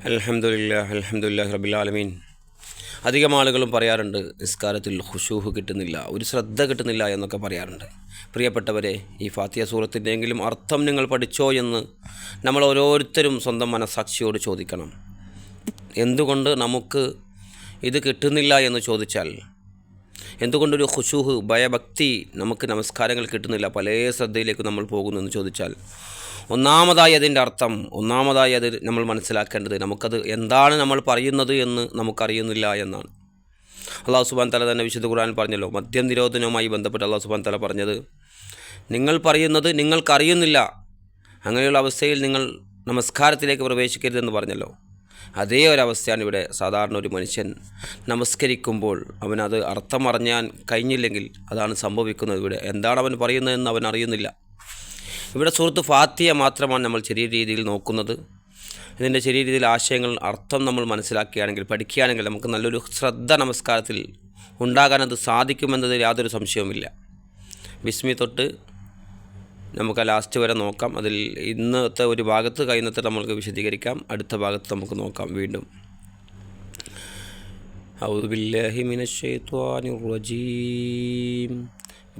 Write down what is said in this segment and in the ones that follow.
അൽഹംദുലില്ലാഹി റബ്ബിൽ ആലമീൻ. അധികം ആളുകളും പറയാറുണ്ട് നിസ്കാരത്തിൽ ഖുശൂഹ് കിട്ടുന്നില്ല, ഒരു ശ്രദ്ധ കിട്ടുന്നില്ല എന്നൊക്കെ പറയാറുണ്ട്. പ്രിയപ്പെട്ടവരെ, ഈ ഫാത്തിഹ സൂറത്തിൻ്റെയെങ്കിലും അർത്ഥം നിങ്ങൾ പഠിച്ചോ എന്ന് നമ്മൾ ഓരോരുത്തരും സ്വന്തം മനസ്സാക്ഷിയോട് ചോദിക്കണം. എന്തുകൊണ്ട് നമുക്ക് ഇത് കിട്ടുന്നില്ല എന്ന് ചോദിച്ചാൽ, എന്തുകൊണ്ടൊരു ഖുശൂഹ് ഭയഭക്തി നമുക്ക് നമസ്കാരങ്ങൾ കിട്ടുന്നില്ല, പല ശ്രദ്ധയിലേക്ക് നമ്മൾ പോകുന്നു എന്ന് ചോദിച്ചാൽ, ഒന്നാമതായി അതിൻ്റെ അർത്ഥം, ഒന്നാമതായി അത് നമ്മൾ മനസ്സിലാക്കേണ്ടത്, നമുക്കത് എന്താണ് നമ്മൾ പറയുന്നത് എന്ന് നമുക്കറിയുന്നില്ല എന്നാണ്. അല്ലാഹു സുബ്ഹാനഹു വ തആല തന്നെ വിശുദ്ധ ഖുർആനിൽ പറഞ്ഞല്ലോ, മദ്യം നിരോധനവുമായി ബന്ധപ്പെട്ട് അല്ലാഹു സുബ്ഹാനഹു വ തആല പറഞ്ഞത്, നിങ്ങൾ പറയുന്നത് നിങ്ങൾക്കറിയുന്നില്ല, അങ്ങനെയുള്ള അവസ്ഥയിൽ നിങ്ങൾ നമസ്കാരത്തിലേക്ക് പ്രവേശിക്കരുതെന്ന് പറഞ്ഞല്ലോ. അതേ ഒരവസ്ഥയാണ് ഇവിടെ. സാധാരണ ഒരു മനുഷ്യൻ നമസ്കരിക്കുമ്പോൾ അവനത് അർത്ഥം അറിഞ്ഞാൻ കഴിഞ്ഞില്ലെങ്കിൽ അതാണ് സംഭവിക്കുന്നത്. ഇവിടെ എന്താണ് അവൻ പറയുന്നതെന്ന് അവൻ അറിയുന്നില്ല. ഇവിടെ സൂറത്ത് ഫാത്തിഹ മാത്രമാണ് നമ്മൾ ചെറിയ രീതിയിൽ നോക്കുന്നത്. ഇതിൻ്റെ ചെറിയ രീതിയിൽ ആശയങ്ങൾ, അർത്ഥം നമ്മൾ മനസ്സിലാക്കുകയാണെങ്കിൽ, പഠിക്കുകയാണെങ്കിൽ നമുക്ക് നല്ലൊരു ശ്രദ്ധ നമസ്കാരത്തിൽ ഉണ്ടാകാനത് സാധിക്കുമെന്നതിൽ യാതൊരു സംശയവുമില്ല. ബിസ്മി തൊട്ട് നമുക്ക് ലാസ്റ്റ് വരെ നോക്കാം. അതിൽ ഇന്നത്തെ ഒരു ഭാഗത്ത് കഴിയുന്നത്തെ നമ്മൾക്ക് വിശദീകരിക്കാം, അടുത്ത ഭാഗത്ത് നമുക്ക് നോക്കാം വീണ്ടും. അഊദു ബില്ലാഹി മിനശ് ശൈത്വാനിർ റജീം.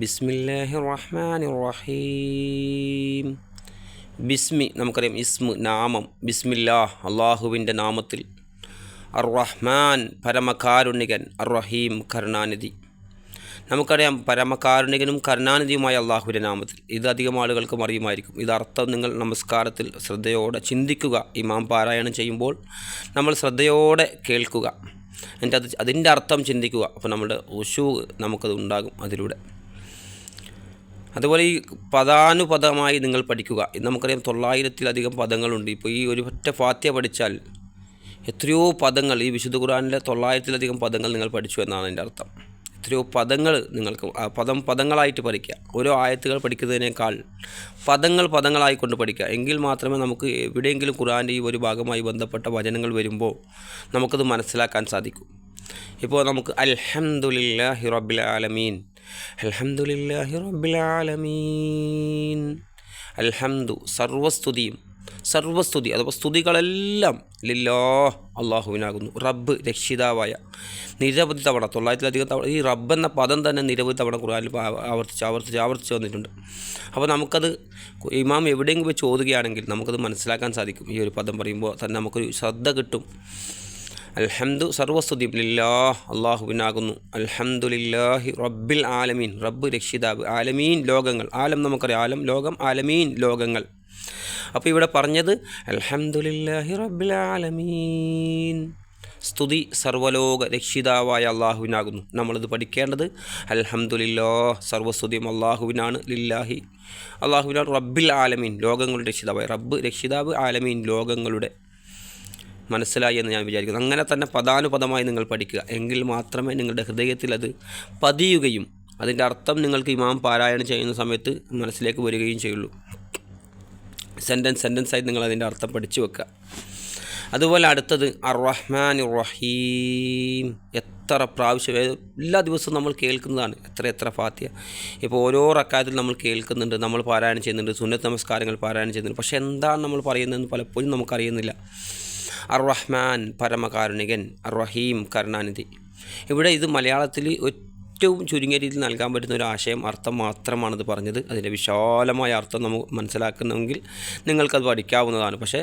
ബിസ്മില്ലാഹിർ റഹ്മാനിർ റഹീം. ബിസ്മി നമുക്കറിയാം, ഇസ്മ് നാമം, ബിസ്മില്ലാഹ് അള്ളാഹുവിൻ്റെ നാമത്തിൽ, അർ റഹ്മാൻ പരമകാരുണികൻ, അർ റഹീം കരുണാനിധി. നമുക്കറിയാം പരമകാരുണികനും കരുണാനിധിയുമായ അള്ളാഹുവിൻ്റെ നാമത്തിൽ. ഇത് അധികം ആളുകൾക്കും അറിയുമായിരിക്കും. ഇതർത്ഥം നിങ്ങൾ നമസ്കാരത്തിൽ ശ്രദ്ധയോടെ ചിന്തിക്കുക. ഇമാം പാരായണം ചെയ്യുമ്പോൾ നമ്മൾ ശ്രദ്ധയോടെ കേൾക്കുക, എന്നിട്ട് അതിൻ്റെ അർത്ഥം ചിന്തിക്കുക. അപ്പോൾ നമ്മുടെ ഖുശൂ നമുക്കത് ഉണ്ടാകും അതിലൂടെ. അതുപോലെ ഈ പദാനുപദമായി നിങ്ങൾ പഠിക്കുക. നമുക്കറിയാം 900-ലധികം പദങ്ങളുണ്ട്. ഇപ്പോൾ ഈ ഒരു ഒറ്റ ഫാത്തിഹ പഠിച്ചാൽ എത്രയോ പദങ്ങൾ, ഈ വിശുദ്ധ ഖുർആനിലെ 900-ലധികം പദങ്ങൾ നിങ്ങൾ പഠിച്ചു എന്നാണ് എൻ്റെ അർത്ഥം. എത്രയോ പദങ്ങൾ നിങ്ങൾക്ക് പദങ്ങളായിട്ട് പഠിക്കുക. ഓരോ ആയത്തുകൾ പഠിക്കുന്നതിനേക്കാൾ പദങ്ങളായിക്കൊണ്ട് പഠിക്കുക. എങ്കിൽ മാത്രമേ നമുക്ക് എവിടെയെങ്കിലും ഖുർആൻ്റെ ഈ ഒരു ഭാഗമായി ബന്ധപ്പെട്ട വചനങ്ങൾ വരുമ്പോൾ നമുക്കത് മനസ്സിലാക്കാൻ സാധിക്കും. ഇപ്പോൾ നമുക്ക് അൽഹംദുലില്ലാഹി റബ്ബിൽ ആലമീൻ, അൽഹംദുലില്ലാഹി റബ്ബിൽ ആലമീൻ. അൽഹംദു സർവസ്തുതി അഥവാ സ്തുതികളെല്ലാം ലില്ലാഹ് അള്ളാഹുവിനാകുന്നു. റബ്ബ് രക്ഷിതാവായ. നിരവധി തവണ 900-ലധികം തവണ ഈ റബ്ബ് എന്ന പദം തന്നെ നിരവധി തവണ ഖുർആനിൽ ആവർത്തിച്ച് വന്നിട്ടുണ്ട്. അപ്പോൾ നമുക്കത് ഇമാം എവിടെയെങ്കിലും വെച്ച് ഓതുകയാണെങ്കിൽ നമുക്കത് മനസ്സിലാക്കാൻ സാധിക്കും. ഈ ഒരു പദം പറയുമ്പോൾ തന്നെ നമുക്കൊരു ശ്രദ്ധ കിട്ടും. അൽഹംദു സർവസ്തുതി ലില്ലാഹ് അള്ളാഹുവിനാകുന്നു. അൽഹംദുലില്ലാഹി റബ്ബിൽ ആലമീൻ, റബ്ബ് രക്ഷിതാവ്, ആലമീൻ ലോകങ്ങൾ, ആലം നമുക്കറിയാം, ആലം ലോകം, ആലമീൻ ലോകങ്ങൾ. അപ്പോൾ ഇവിടെ പറഞ്ഞത് അൽഹംദുലില്ലാഹി റബ്ബിൽ ആലമീൻ, സ്തുതി സർവ്വലോക രക്ഷിതാവായ അള്ളാഹുവിനാകുന്നു. നമ്മളിത് പഠിക്കേണ്ടത് അൽഹംദുലില്ലാഹ് സർവ്വസ്തുതിയും അള്ളാഹുവിനാണ്, ലില്ലാഹി അള്ളാഹുവിനാണ്, റബ്ബിൽ ആലമീൻ ലോകങ്ങളുടെ രക്ഷിതാവായ, റബ്ബ് രക്ഷിതാവ്, ആലമീൻ ലോകങ്ങളുടെ. മനസ്സിലായി എന്ന് ഞാൻ വിചാരിക്കുന്നു. അങ്ങനെ തന്നെ പദാനുപദമായി നിങ്ങൾ പഠിക്കുക. എങ്കിൽ മാത്രമേ നിങ്ങളുടെ ഹൃദയത്തിൽ അത് പതിയുകയും അതിൻ്റെ അർത്ഥം നിങ്ങൾക്ക് ഇമാം പാരായണം ചെയ്യുന്ന സമയത്ത് മനസ്സിലേക്ക് വരികയും ചെയ്യുള്ളൂ. സെൻറ്റൻസായി നിങ്ങൾ അതിൻ്റെ അർത്ഥം പഠിച്ചു വെക്കുക. അതുപോലെ അടുത്തത് അർ റഹ്മാനിർ റഹീം. എത്ര പ്രാവശ്യം, എല്ലാ ദിവസവും നമ്മൾ കേൾക്കുന്നതാണ്. എത്ര ഫാത്തിഹ ഇപ്പോൾ ഓരോ റക്അത്തിൽ നമ്മൾ കേൾക്കുന്നുണ്ട്, നമ്മൾ പാരായണം ചെയ്യുന്നുണ്ട്, സുന്നത്ത് നമസ്കാരങ്ങൾ പാരായണം ചെയ്യുന്നുണ്ട്. പക്ഷേ എന്താണ് നമ്മൾ പറയുന്നതെന്ന് പലപ്പോഴും നമുക്കറിയുന്നില്ല. അർ റഹ്മാൻ പരമകാരുണികൻ, അർ റഹീം കരുണാനിധി. ഇവിടെ ഇത് മലയാളത്തിൽ ഏറ്റവും ചുരുങ്ങിയ രീതിയിൽ നൽകാൻ പറ്റുന്ന ഒരു ആശയം, അർത്ഥം മാത്രമാണിത് പറഞ്ഞത്. അതിൻ്റെ വിശാലമായ അർത്ഥം നമുക്ക് മനസ്സിലാക്കുന്നെങ്കിൽ നിങ്ങൾക്കത് പഠിക്കാവുന്നതാണ്. പക്ഷേ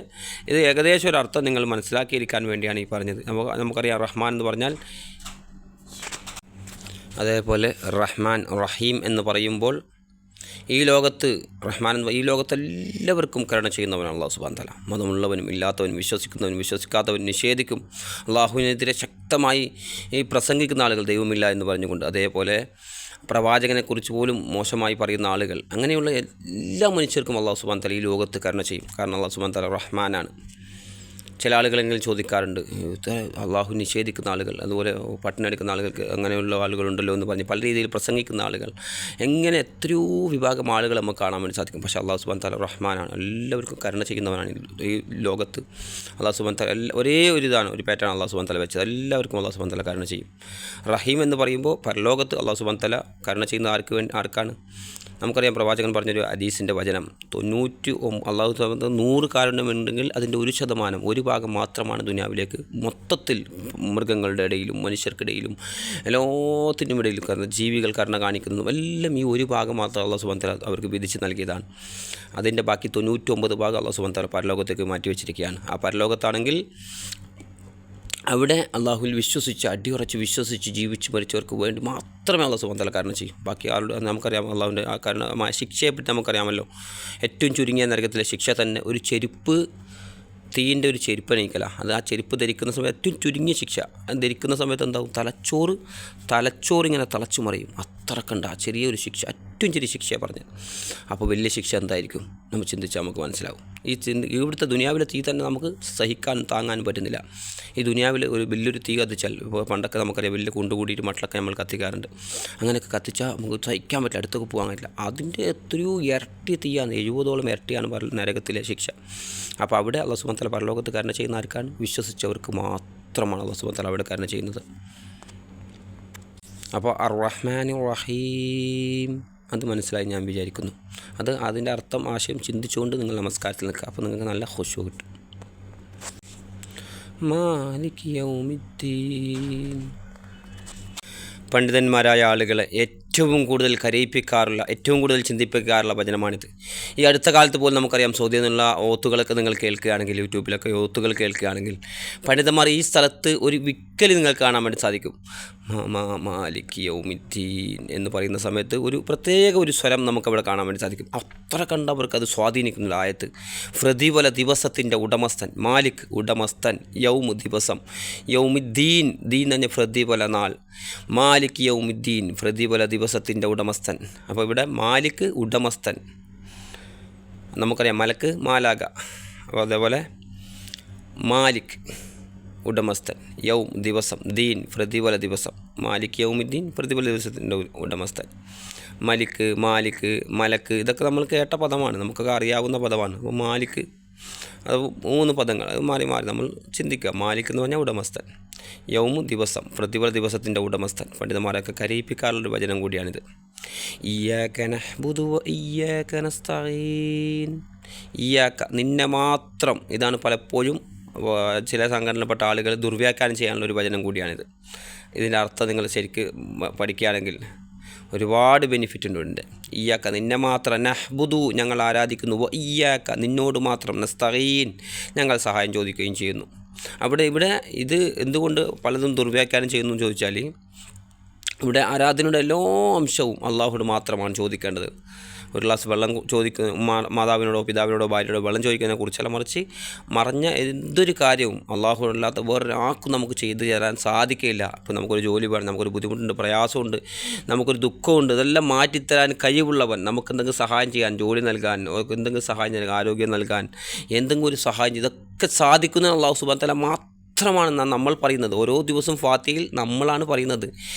ഇത് ഏകദേശം ഒരു അർത്ഥം നിങ്ങൾ മനസ്സിലാക്കിയിരിക്കാൻ വേണ്ടിയാണ് ഈ പറഞ്ഞത്. നമുക്കറിയാം റഹ്മാൻ എന്ന് പറഞ്ഞാൽ, അതേപോലെ റഹ്മാൻ റഹീം എന്ന് പറയുമ്പോൾ ഈ ലോകത്ത് റഹ്മാൻ, ഈ ലോകത്തെല്ലാവർക്കും കരുണ ചെയ്യുന്നവനാണ് അല്ലാഹു സുബ്ഹാനഹു വ തആല. മതമുള്ളവനും ഇല്ലാത്തവനും, വിശ്വസിക്കുന്നവനും വിശ്വസിക്കാത്തവനും, നിഷേധിക്കും അള്ളാഹുവിനെതിരെ ശക്തമായി ഈ പ്രസംഗിക്കുന്ന ആളുകൾ, ദൈവമില്ല എന്ന് പറഞ്ഞുകൊണ്ട്, അതേപോലെ പ്രവാചകനെക്കുറിച്ച് പോലും മോശമായി പറയുന്ന ആളുകൾ, അങ്ങനെയുള്ള എല്ലാ മനുഷ്യർക്കും അല്ലാഹു സുബ്ഹാനഹു വ തആല ഈ ലോകത്ത് കരുണ ചെയ്യും. കാരണം അല്ലാഹു സുബ്ഹാനഹു വ തആല റഹ്മാനാണ്. ചില ആളുകളെങ്കിലും ചോദിക്കാറുണ്ട്, അള്ളാഹു നിഷേധിക്കുന്ന ആളുകൾ, അതുപോലെ പട്ടിണിയെടുക്കുന്ന ആളുകൾക്ക് അങ്ങനെയുള്ള ആളുകളുണ്ടല്ലോ എന്ന് പറഞ്ഞ് പല രീതിയിൽ പ്രസംഗിക്കുന്ന ആളുകൾ, എങ്ങനെ എത്രയോ വിഭാഗം ആളുകൾ നമുക്ക് കാണാൻ വേണ്ടി സാധിക്കും. പക്ഷേ അല്ലാഹു സുബ്ഹാനഹു വ തആല റഹ്മാനാണ്, എല്ലാവർക്കും കരുണ ചെയ്യുന്നവനാണ്. ഈ ലോകത്ത് അല്ലാഹു സുബ്ഹാനഹു വ തആല ഒരേ ഒരു ഇതാണ്, ഒരു പാറ്റേൺ അല്ലാഹു സുബ്ഹാനഹു വ തആല വെച്ചത്. എല്ലാവർക്കും അല്ലാഹു സുബ്ഹാനഹു വ തആല കരുണ ചെയ്യും. റഹീം എന്ന് പറയുമ്പോൾ പരലോകത്ത് അല്ലാഹു സുബ്ഹാനഹു വ തആല കരുണ ചെയ്യുന്ന ആർക്കാണ്? നമുക്കറിയാം പ്രവാചകൻ പറഞ്ഞൊരു ഹദീസിൻ്റെ വചനം, അള്ളാഹു 100 കാരുണ്യമുണ്ടെങ്കിൽ അതിൻ്റെ 1%, ഒരു ഭാഗം മാത്രമാണ് ദുനിയാവിലേക്ക് മൊത്തത്തിൽ മൃഗങ്ങളുടെ ഇടയിലും മനുഷ്യർക്കിടയിലും എല്ലാത്തിനും ഇടയിലും കാരണം ജീവികൾ കരുണ കാണിക്കുന്നതും എല്ലാം ഈ ഒരു ഭാഗം മാത്രം അള്ളാഹു സുബ്ഹാനഹു വ തആല അവർക്ക് വിധിച്ച് നൽകിയതാണ്. അതിൻ്റെ ബാക്കി 99 ഭാഗം അള്ളാഹു സുബ്ഹാനഹു വ തആല പരലോകത്തേക്ക് മാറ്റിവെച്ചിരിക്കുകയാണ്. ആ പരലോകത്താണെങ്കിൽ അവിടെ അള്ളാഹുവിൽ വിശ്വസിച്ച് അടിയുറച്ച് വിശ്വസിച്ച് ജീവിച്ച് മരിച്ചവർക്ക് വേണ്ടി മാത്രമേ അള്ളാഹു സുബ്ഹാനഹു വ തആല കരുണ ചെയ്യും. ബാക്കി ആളുടെ നമുക്കറിയാം അള്ളാഹുവിൻ്റെ ആ കരുണമായ ശിക്ഷയെപ്പറ്റി നമുക്കറിയാമല്ലോ. ഏറ്റവും ചുരുങ്ങിയ നരകത്തിലെ ശിക്ഷ തന്നെ ഒരു ചെരുപ്പ്, തീൻ്റെ ഒരു ചെരുപ്പ് അണിയിക്കല. അത് ആ ചെരുപ്പ് ധരിക്കുന്ന സമയത്ത് ഏറ്റവും ചുരുങ്ങിയ ശിക്ഷ. അത് ധരിക്കുന്ന സമയത്ത് എന്താവും, തലച്ചോറിങ്ങനെ തിളച്ചു മറിയും. അത്രക്കണ്ട ആ ചെറിയൊരു ശിക്ഷ, ഏറ്റവും ചെറിയ ശിക്ഷയാണ് പറഞ്ഞത്. അപ്പോൾ വലിയ ശിക്ഷ എന്തായിരിക്കും നമ്മൾ ചിന്തിച്ചാൽ നമുക്ക് മനസ്സിലാവും. ഇവിടുത്തെ ദുനിയാവിലെ തീ തന്നെ നമുക്ക് താങ്ങാൻ പറ്റുന്നില്ല. ഈ ദുനിയാവിൽ ഒരു വലിയൊരു തീ കത്തിച്ചാൽ, ഇപ്പോൾ പണ്ടൊക്കെ നമുക്കറിയാം വലിയ കൊണ്ടുകൂടിയിട്ട് മട്ടിലൊക്കെ നമ്മൾ കത്തിക്കാറുണ്ട്. അങ്ങനെയൊക്കെ കത്തിച്ചാൽ നമുക്ക് സഹിക്കാൻ പറ്റില്ല, അടുത്തൊക്കെ പോകാൻ പറ്റില്ല. അതിൻ്റെ എത്രയോ ഇരട്ടി തീയാണ്, 70ഓളം ഇരട്ടിയാണ് നരകത്തിലെ ശിക്ഷ. അപ്പോൾ അവിടെ അല്ലാഹു സുബ്ഹാനഹു വ തആല പരലോകത്ത് കരുണ ചെയ്യുന്ന ആർക്കാണ്? വിശ്വസിച്ചവർക്ക് മാത്രമാണ് അല്ലാഹു സുബ്ഹാനഹു വ തആല അവിടെ കരുണ ചെയ്യുന്നത്. അപ്പോൾ അർ-റഹ്മാനിർ റഹീം അത് മനസ്സിലായി ഞാൻ വിചാരിക്കുന്നു. അതിൻ്റെ അർത്ഥം ആശയം ചിന്തിച്ചുകൊണ്ട് നിങ്ങൾ നമസ്കാരത്തിൽ നിൽക്കുക. അപ്പോൾ നിങ്ങൾക്ക് നല്ല ഖുശൂ കിട്ടും. മാലിക് യൗമിദ്ദീൻ. പണ്ഡിതന്മാരായ ആളുകളെ ഏറ്റവും കൂടുതൽ കരയിപ്പിക്കാറുള്ള, ഏറ്റവും കൂടുതൽ ചിന്തിപ്പിക്കാറുള്ള വചനമാണിത്. ഈ അടുത്ത കാലത്ത് പോലും നമുക്കറിയാം സൗദിയിൽ നിന്നുള്ള ഓത്തുകളൊക്കെ നിങ്ങൾ കേൾക്കുകയാണെങ്കിൽ, യൂട്യൂബിലൊക്കെ ഓത്തുകൾ കേൾക്കുകയാണെങ്കിൽ, പണ്ഡിതന്മാർ ഈ സ്ഥലത്ത് ഒരു വിക്കൽ നിങ്ങൾക്ക് കാണാൻ വേണ്ടി സാധിക്കും. മാലിക് യൗമിദ്ദീൻ എന്ന് പറയുന്ന സമയത്ത് ഒരു പ്രത്യേക ഒരു സ്വരം നമുക്കവിടെ കാണാൻ വേണ്ടി സാധിക്കും. അത്ര കണ്ടവർക്ക് അത് സ്വാധീനിക്കുന്നില്ല ആയത്ത്. പ്രതിഫല ദിവസത്തിൻ്റെ ഉടമസ്ഥൻ, മാലിക് ഉടമസ്ഥൻ, യൗമ് ദിവസം, യൗമിദ്ദീൻ ദീൻ തന്നെ പ്രതിഫല നാൾ, മാലിക് യൗമിദ്ദീൻ പ്രതിഫല ദിവസത്തിൻ്റെ ഉടമസ്ഥൻ. അപ്പോൾ ഇവിടെ മാലിക് ഉടമസ്ഥൻ, നമുക്കറിയാം മലക്ക് മാലാക. അപ്പോൾ അതേപോലെ മാലിക് ഉടമസ്ഥൻ, യൗം ദിവസം, ദീൻ പ്രതിഫല ദിവസം, മാലിക് യൗമിദ്ദീൻ പ്രതിഫല ദിവസത്തിൻ്റെ ഉടമസ്ഥൻ. മാലിക് മലക്ക് ഇതൊക്കെ നമ്മൾ കേട്ട പദമാണ്, നമുക്കൊക്കെ അറിയാവുന്ന പദമാണ്. അപ്പോൾ മാലിക് അത് 3 പദങ്ങൾ, അത് മാറി നമ്മൾ ചിന്തിക്കുക. മാലിക് എന്ന് പറഞ്ഞാൽ ഉടമസ്ഥൻ, യൗമ് ദിവസം, പ്രതിഫല ദിവസത്തിൻ്റെ ഉടമസ്ഥൻ. പണ്ഡിതന്മാരൊക്കെ കരയിപ്പിക്കാറുള്ളൊരു വചനം കൂടിയാണിത്. ഇയ്യാക നഅ്ബുദു വ ഇയ്യാക നസ്തഈൻ. ഇയ്യാക നിന്നെ മാത്രം. ഇതാണ് പലപ്പോഴും ചില സംഘടനപ്പെട്ട ആളുകൾ ദുർവ്യാഖ്യാനം ചെയ്യാനുള്ളൊരു വചനം കൂടിയാണിത്. ഇതിൻ്റെ അർത്ഥം നിങ്ങൾ ശരിക്ക് പഠിക്കുകയാണെങ്കിൽ ഒരുപാട് ബെനിഫിറ്റ് ഉണ്ട്. ഇയ്യാക്ക നിന്നെ മാത്രം, നഹ്ബുദു ഞങ്ങൾ ആരാധിക്കുന്നു, വ ഇയ്യാക്ക നിന്നോട് മാത്രം, നസ്തഈൻ ഞങ്ങൾ സഹായം ചോദിക്കുകയും ചെയ്യുന്നു. ഇവിടെ ഇത് എന്തുകൊണ്ട് പലതും ദുർവ്യാഖ്യാനം ചെയ്യുന്നു എന്ന് ചോദിച്ചാൽ, ഇവിടെ ആരാധനയുടെ എല്ലാ അംശവും അള്ളാഹുവോട് മാത്രമാണ് ചോദിക്കേണ്ടത്. ഒരു ഗ്ലാസ് വെള്ളം മാതാവിനോടോ പിതാവിനോടോ ഭാര്യയോടോ വെള്ളം ചോദിക്കുന്നതിനെ കുറിച്ചല്ല, മറിഞ്ഞ എന്തൊരു കാര്യവും അല്ലാഹുവല്ലാത്ത വേറൊരാൾക്കും നമുക്ക് ചെയ്തു തരാൻ സാധിക്കില്ല. ഇപ്പോൾ നമുക്കൊരു ജോലി വേണം, നമുക്കൊരു ബുദ്ധിമുട്ടുണ്ട്, പ്രയാസമുണ്ട്, നമുക്കൊരു ദുഃഖമുണ്ട്, ഇതെല്ലാം മാറ്റിത്തരാൻ കഴിവുള്ളവൻ, നമുക്കെന്തെങ്കിലും സഹായം ചെയ്യാൻ, ജോലി നൽകാൻ, എന്തെങ്കിലും സഹായം നൽകാൻ, ആരോഗ്യം നൽകാൻ, എന്തെങ്കിലും ഒരു സഹായം, ഇതൊക്കെ സാധിക്കുന്ന അല്ലാഹു സുബ്ഹാനഹു വ തആല മാത്രമാണ് നമ്മൾ പറയുന്നത്. ഓരോ ദിവസവും ഫാത്തിഹയിൽ നമ്മളാണ് പറയുന്നത്,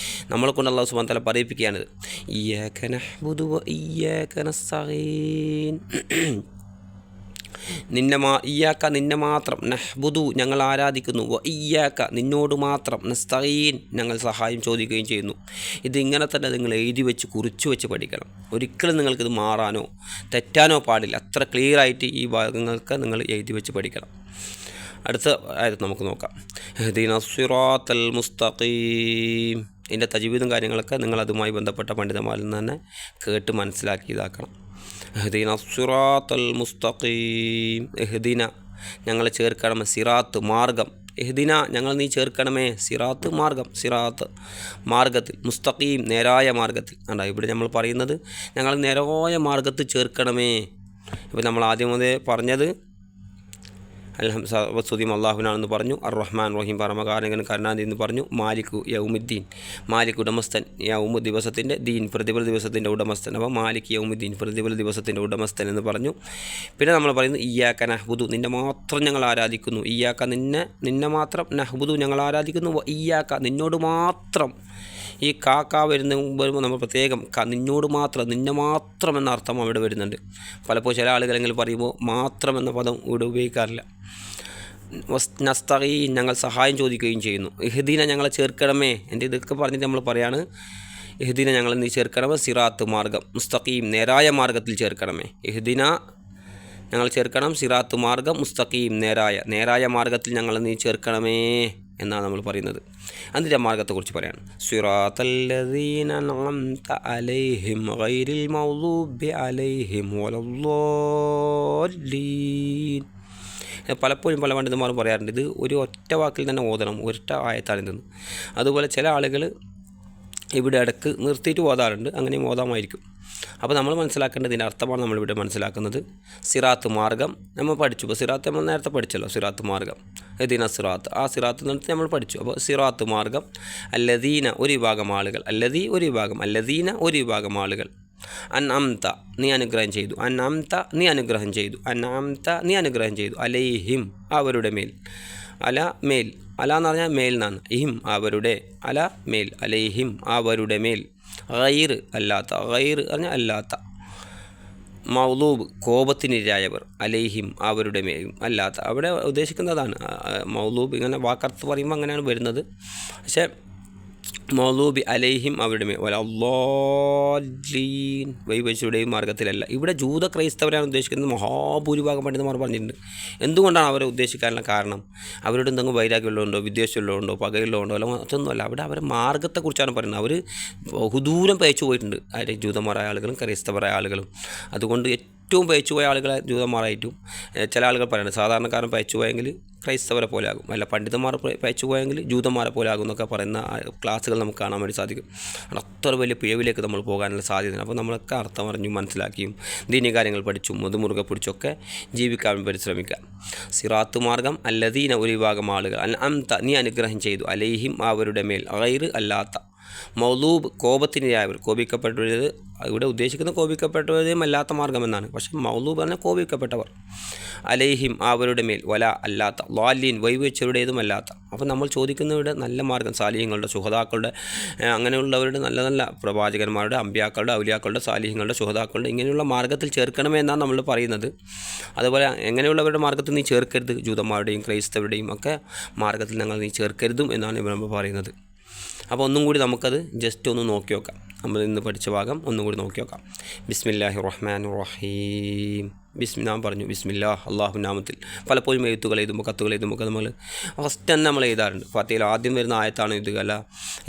നമ്മളെ കൊണ്ട് അല്ലാഹു സുബ്ഹാനഹു വ തആല പറയിപ്പിക്കുകയാണിത്. ഇയ്യാക നഅ്ബുദു വ ഇയ്യാക നസ്തഈൻ. ഇയ്യാക്ക നിന്നെ മാത്രം, നഹ്ബുദു ഞങ്ങൾ ആരാധിക്കുന്നു, വ ഇയ്യാക്ക നിന്നോട് മാത്രം, നസ്തഈൻ ഞങ്ങൾ സഹായം ചോദിക്കുകയും ചെയ്യുന്നു. ഇതിങ്ങനെ തന്നെ നിങ്ങൾ എഴുതി വെച്ച് കുറിച്ച് വെച്ച് പഠിക്കണം. ഒരിക്കലും നിങ്ങൾക്കിത് മാറാനോ തെറ്റാനോ പാടില്ല. അത്ര ക്ലിയറായിട്ട് ഈ ഭാഗങ്ങൾക്ക് നിങ്ങൾ എഴുതി വെച്ച് പഠിക്കണം. അടുത്ത ആയത് നമുക്ക് നോക്കാം. ഇഹ്ദിനസ് സിറാത്തൽ മുസ്തഖീം. ഇതിൻ്റെ തജ്വീദും കാര്യങ്ങളൊക്കെ നിങ്ങൾ അതുമായി ബന്ധപ്പെട്ട പണ്ഡിതന്മാരിൽ നിന്ന് തന്നെ കേട്ട് മനസ്സിലാക്കി ഇതാക്കണം. ഇഹ്ദിനസ് സിറാത്തൽ മുസ്തഖീം. ഇഹ്ദിന ഞങ്ങളെ ചേർക്കണമേ, സിറാത്ത് മാർഗം, ഇഹ്ദിന ഞങ്ങൾ നീ ചേർക്കണമേ, സിറാത്ത് മാർഗം, സിറാത്ത് മാർഗത്തിൽ, മുസ്തഖീം നേരായ മാർഗത്തിൽ. അല്ല ഇവിടെ നമ്മൾ പറയുന്നത് ഞങ്ങൾ നേരായ മാർഗത്തിൽ ചേർക്കണമേ. ഇപ്പോൾ നമ്മൾ ആദ്യം മുതലേ പറഞ്ഞത് സർവസ്തുതിയും അള്ളാഹുവിനാണെന്ന് പറഞ്ഞു. അർ-റഹ്മാൻ റഹീം പരമകാരുണികൻ കരുണാനിധി എന്ന് പറഞ്ഞു. മാലിക് യൗമിദ്ദീൻ മാലിക് ഉടമസ്ഥൻ, യൗമ് ദിവസത്തിൻ്റെ, ദീൻ പ്രതിഫല ദിവസത്തിൻ്റെ ഉടമസ്ഥൻ. അപ്പോൾ മാലിക് യൗമിദ്ദീൻ പ്രതിഫല ദിവസത്തിൻ്റെ ഉടമസ്ഥൻ എന്ന് പറഞ്ഞു. പിന്നെ നമ്മൾ പറയുന്നത് ഇയ്യാക്ക നഹ്ബുദു നിന്നെ മാത്രം ഞങ്ങൾ ആരാധിക്കുന്നു, ഇയ്യാക്ക നിന്നെ മാത്രം, നഹ്ബുദു ഞങ്ങൾ ആരാധിക്കുന്നു, ഇയ്യാക്ക നിന്നോട് മാത്രം. ഈ വരുമ്പോൾ നമ്മൾ പ്രത്യേകം നിന്നോട് മാത്രം, നിന്നെ മാത്രം എന്ന അർത്ഥം അവിടെ വരുന്നുണ്ട്. പലപ്പോൾ ചില ആളുകളെങ്കിലും പറയുമ്പോൾ മാത്രം എന്ന പദം ഇവിടെ ഉപയോഗിക്കാറില്ല. നസ്തഈൻ ഞങ്ങൾ സഹായം ചോദിക്കുകയും ചെയ്യുന്നു. ഇഹ്ദിന ഞങ്ങളെ ചേർക്കണമേ. എൻ്റെ ഇതൊക്കെ പറഞ്ഞിട്ട് നമ്മൾ പറയാണ് ഇഹ്ദിന ഞങ്ങൾ നീ ചേർക്കണമേ സിറാത്ത് മാർഗം മുസ്തഖീം നേരായ മാർഗത്തിൽ ചേർക്കണമേ. ഇഹ്ദിന ഞങ്ങൾ ചേർക്കണം സിറാത്ത് മാർഗം മുസ്തഖീം നേരായ മാർഗത്തിൽ ഞങ്ങൾ നീ ചേർക്കണമേ എന്നാണ് നമ്മൾ പറയുന്നത്. അതിൻ്റെ മാർഗത്തെക്കുറിച്ച് പറയാണ്. സിറാത്തല്ലദീന അൻഅംത അലൈഹിം ഗൈറിൽ മഗ്ദൂബി അലൈഹിം വലദ്ദാല്ലീൻ. പലപ്പോഴും പല പണ്ഡിതന്മാരും പറയാറുണ്ട് ഇത് ഒരു ഒറ്റ വാക്കിൽ തന്നെ ഓതണം, ഒറ്റ ആയത്താണിതെന്ന്. അതുപോലെ ചില ആളുകൾ ഇവിടെ ഇടയ്ക്ക് നിർത്തിയിട്ട് ഓതാറുണ്ട്, അങ്ങനെയും ഓതാമായിരിക്കും. അപ്പോൾ നമ്മൾ മനസ്സിലാക്കേണ്ടത് ഇതിൻ്റെ അർത്ഥമാണ് നമ്മളിവിടെ മനസ്സിലാക്കുന്നത്. സിറാത്ത് മാർഗം നമ്മൾ പഠിച്ചു. ഇപ്പോൾ സിറാത്ത് നമ്മൾ നേരത്തെ പഠിച്ചല്ലോ, സിറാത്ത് മാർഗം എദീന സിറാത്ത്, ആ സിറാത്ത് എന്നിട്ട് നമ്മൾ പഠിച്ചു. അപ്പോൾ സിറാത്ത് മാർഗം അല്ലദീന ഒരു വിഭാഗം ആളുകൾ, അല്ലദീ ഒരു വിഭാഗം, അല്ലദീന ഒരു വിഭാഗം ആളുകൾ, അൻഅംത നീ അനുഗ്രഹം ചെയ്തു, അൻഅംത നീ അനുഗ്രഹം ചെയ്തു, അൻഅംത നീ അനുഗ്രഹം ചെയ്തു, അലൈഹിം അവരുടെ മേൽ, അല മേൽ, അല എന്ന് പറഞ്ഞാൽ മേൽ എന്നാണ്, ഇഹിം അവരുടെ, അല മേൽ, അലൈഹിം അവരുടെ മേൽ, ഗൈർ അല്ലാത്ത, ഗൈർ പറഞ്ഞാൽ അല്ലാത്ത, മൗലൂബ് കോപത്തിനിരയായവർ, അലൈഹിം അവരുടെ മേലും അല്ലാത്ത, അവിടെ ഉദ്ദേശിക്കുന്നതാണ് മൗലൂബ്. ഇങ്ങനെ വാക്കർത്ത് പറയുമ്പോൾ അങ്ങനെയാണ് വരുന്നത്. പക്ഷേ മൗലൂബി അലൈഹിം അവരുടെ മേൽ വലദ്ദാല്ലീൻ വൈവശുടെയും മാർഗത്തിലല്ല. ഇവിടെ ജൂത ക്രൈസ്തവരാണ് ഉദ്ദേശിക്കുന്നത്. മഹാഭൂരിഭാഗം പണ്ഡിതന്മാർ പറഞ്ഞിട്ടുണ്ട്. എന്തുകൊണ്ടാണ് അവരെ ഉദ്ദേശിക്കാനുള്ള കാരണം? അവരുടെ എന്തെങ്കിലും വൈരാഗ്യമുള്ളതുകൊണ്ടോ വിദ്വേഷമുള്ളതുകൊണ്ടോ പകയുള്ളതുകൊണ്ടോ അല്ല, അതൊന്നുമല്ല. അവിടെ അവരെ മാർഗത്തെക്കുറിച്ചാണ് പറയുന്നത്. അവർ ബഹുദൂരം പയച്ചു പോയിട്ടുണ്ട്, ആര് ജൂതന്മാരായ ആളുകളും ക്രൈസ്തവരായ ആളുകളും. അതുകൊണ്ട് ഏറ്റവും പയച്ചുപോയ ആളുകളെ ജൂതന്മാരായിട്ടും ചില ആളുകൾ പറയുന്നത് സാധാരണക്കാരൻ പയച്ചു പോയെങ്കിൽ ക്രൈസ്തവരെ പോലെ ആകും, അല്ല പണ്ഡിതന്മാർ പയച്ചു പോയെങ്കിൽ ജൂതന്മാരെ പോലെ ആകും എന്നൊക്കെ പറയുന്ന ക്ലാസ്സുകൾ നമുക്ക് കാണാൻ വേണ്ടി സാധിക്കും. അത്ര വലിയ പിഴവിലേക്ക് നമ്മൾ പോകാനുള്ള സാധ്യതയാണ്. അപ്പോൾ നമ്മളൊക്കെ അർത്ഥം അറിഞ്ഞും മനസ്സിലാക്കിയും ദീനി കാര്യങ്ങൾ പഠിച്ചും അത് മുറുകെ പിടിച്ചൊക്കെ ജീവിക്കാൻ പരിശ്രമിക്കുക. സിറാത്ത് മാർഗം അല്ലദീന ഒരു വിഭാഗം ആളുകൾ, അൻഅംത നീ അനുഗ്രഹം ചെയ്തു, അലൈഹിം അവരുടെ മേൽ, ഗൈർ അല്ലാത്ത, മൗലൂബ് കോപത്തിനിരയായവർ, കോപിക്കപ്പെട്ടവർ. ഇവിടെ ഉദ്ദേശിക്കുന്ന കോപിക്കപ്പെട്ടവരെയും അല്ലാത്ത മാർഗമെന്നാണ്. പക്ഷേ മൗലൂബ് പറഞ്ഞാൽ കോപിക്കപ്പെട്ടവർ, അലൈഹിം അവരുടെ മേൽ, വല അല്ലാത്ത, ളാലീൻ വൈവച്ചവരുടേതും അല്ലാത്ത. അപ്പോൾ നമ്മൾ ചോദിക്കുന്നവരുടെ നല്ല മാർഗം സാലിഹ്യങ്ങളുടെ ശുഹദാക്കളുടെ അങ്ങനെയുള്ളവരുടെ നല്ല നല്ല പ്രവാചകന്മാരുടെ അമ്പിയാക്കളുടെ ഔലിയാക്കളുടെ സാലിഹ്യങ്ങളുടെ ശുഹദാക്കളുടെ ഇങ്ങനെയുള്ള മാർഗത്തിൽ ചേർക്കണമേ എന്നാണ് നമ്മൾ പറയുന്നത്. അതുപോലെ എങ്ങനെയുള്ളവരുടെ മാർഗത്തിൽ നീ ചേർക്കരുത്, ജൂതന്മാരുടെയും ക്രൈസ്തവരുടെയും ഒക്കെ മാർഗത്തിൽ ഞങ്ങൾ നീ ചേർക്കരുതും എന്നാണ് ഇവിടെ നമ്മൾ പറയുന്നത്. അപ്പോൾ ഒന്നും കൂടി നമുക്കത് ജസ്റ്റ് ഒന്ന് നോക്കി നോക്കാം. നമ്മൾ ഇന്ന് പഠിച്ച ഭാഗം ഒന്നും കൂടി നോക്കി നോക്കാം. ബിസ്മില്ലാഹിർ റഹ്മാനിർ റഹീം. നാം പറഞ്ഞു ബിസ്മില്ലാ അള്ളാഹു നാമത്തിൽ. പലപ്പോഴും എഴുത്തുകൾ എഴുതുമ്പോൾ കത്തുകൾ എഴുതുമ്പോൾ നമ്മൾ ഫസ്റ്റ് തന്നെ നമ്മൾ എഴുതാറുണ്ട്. ഫാത്തിഹയിൽ ആദ്യം വരുന്ന ആയത്താണ് എഴുതുക, അല്ല